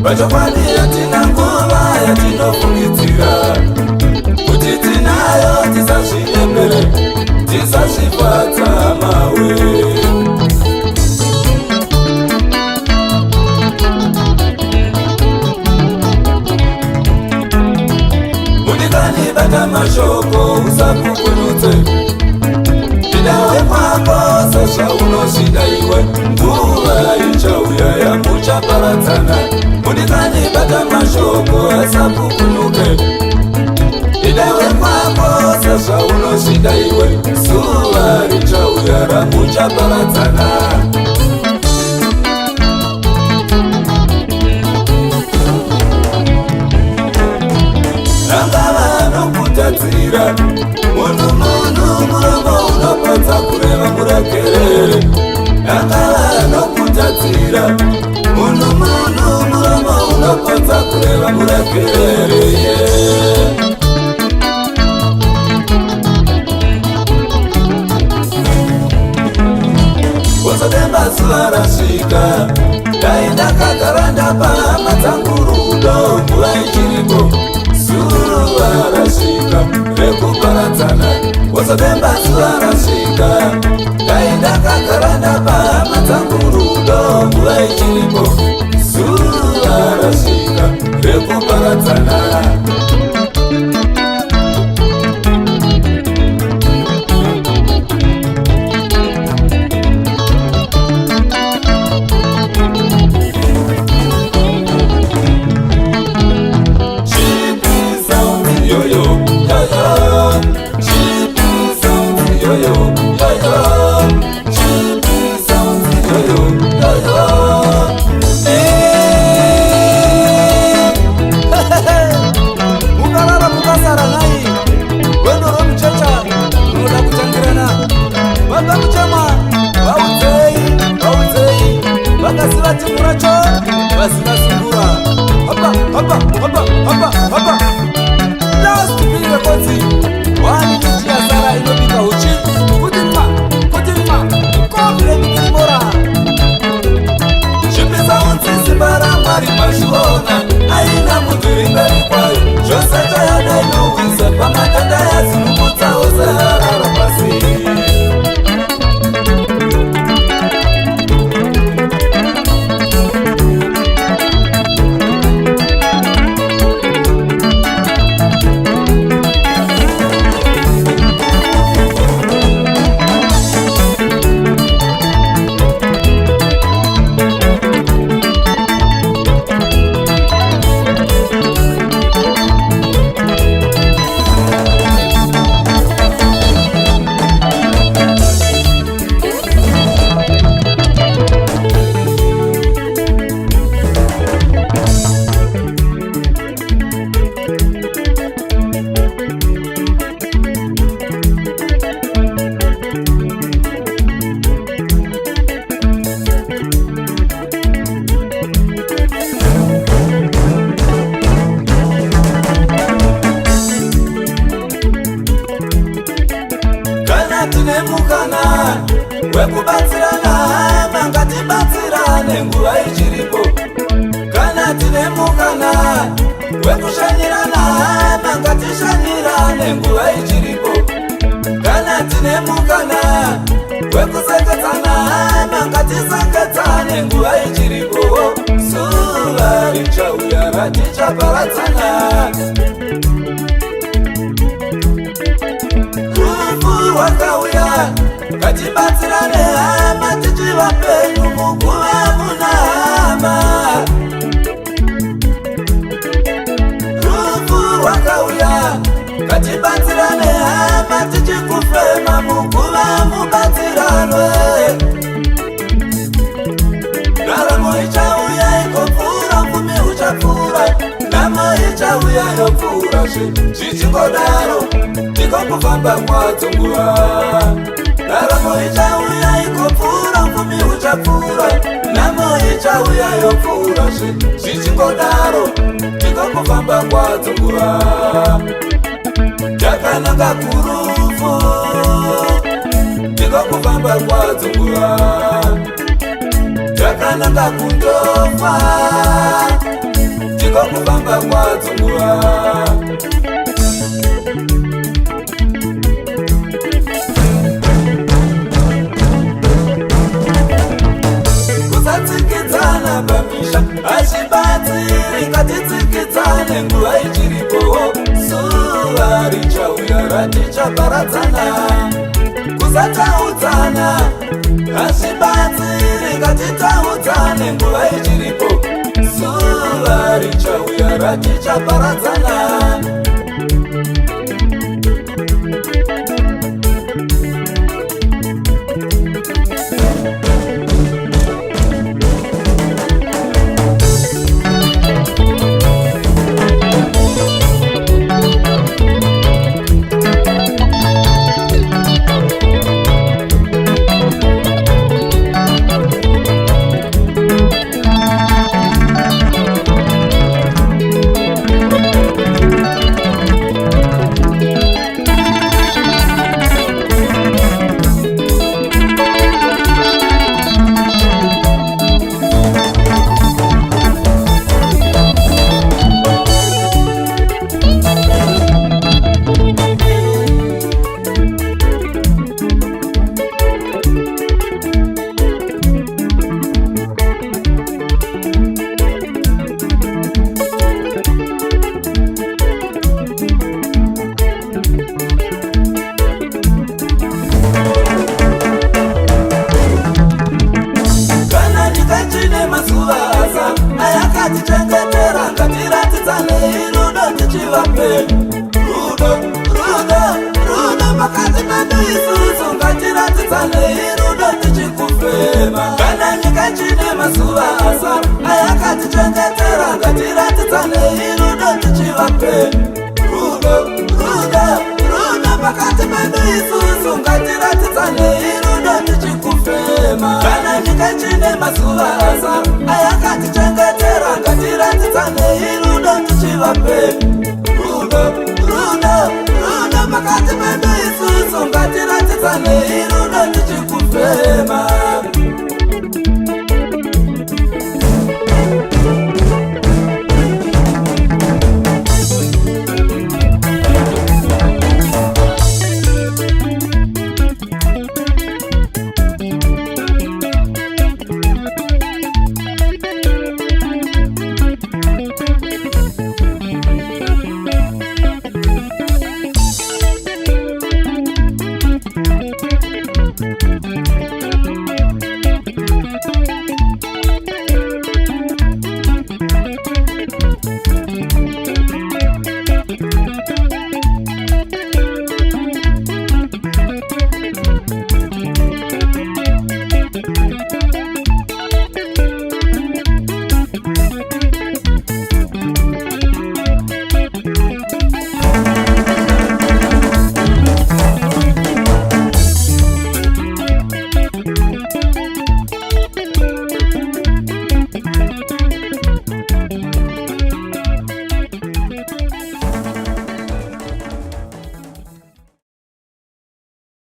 pachokwadi yatina nguva yatinofungitsira kuti tinayo tisazviembere tisazvifadza mawe. Mundikani bata mashoko usapukunutse idawe kwako sezvaunoshida iwe nguva ichauya yamuchaparadzana. Mundikani bata mashoko asapukunuke idawe kwako sezvaunoshida iwe zuva richauya ramuchaparadzana. Tadzira munhu muromo unopedza kureva muregerere. Akava nokutadzira munhu muromo unopedza kureva muregerere. Wozodemba zuva rasvika dai ndakagara ndapahama dzangu rudo nguva ichiripo. Zuva rasvika rekuparadzana. Wozodemba zuva rasvika dai ndakagara ndapahama dzangu rudo nguva ichiripo. Zuva rasvika rekuparadzana. Wekubatsirana mangatibatsirane nguva ichiripo. Kana tine mukana wekushanyirana mangatishanyirane nguva ichiripo. Kana tine mukana wekusengedzana mangatisengedzane nguva ichiripo. Zuva richauya ratichaparadzana. Rufu rwakauya ngatibatsirane hama tichivapenyu muguva muna hama. Rufu rwakauya ngatibatsirane hama tichikufema muguva mubatsiranwe. Ndaramo ichauya ikopfuura mvumi uchapfuura. Ndamo ichauya yopfuura zvichingodaro tikokufamba kwadzo nguva. Ndaramo ichauya ikopfuura mvumi uchapfuura. Ndamo ichauya yopfuura zvichingodaro tikokufamba kwadzo nguva. Takananga kurufu tikokufamba kwadzo nguva. Takananga kundofa niko kufamba kwadzo nguva. Kusatsikidzana pamisha hazvibatsiri, ngatitsikidzane nguva ichiripo. Zuva richauya ratichaparadzana. Kusataudzana hazvibatsiri, ngatitaudzane nguva ichiripo. Zuva richauya ratichaparadzana. Ayakatichengetera ngatiratidzane rudo tichivape. Rudo pakati pedu isusu, ngatiratidzane rudo tichikufema. Kana nyika chine mazuva asa ayakatichengetera ngatiratidzane rudo tichivape. Rudo pakati pedu isusu, ngatiratidzane rudo tichikufema. Kana nyika chine mazuva asa ayakatichengetera ngatiratidzane rudo tichivape. Rudo pakati pedu isusu, ngatiratidzane rudo tichikufema.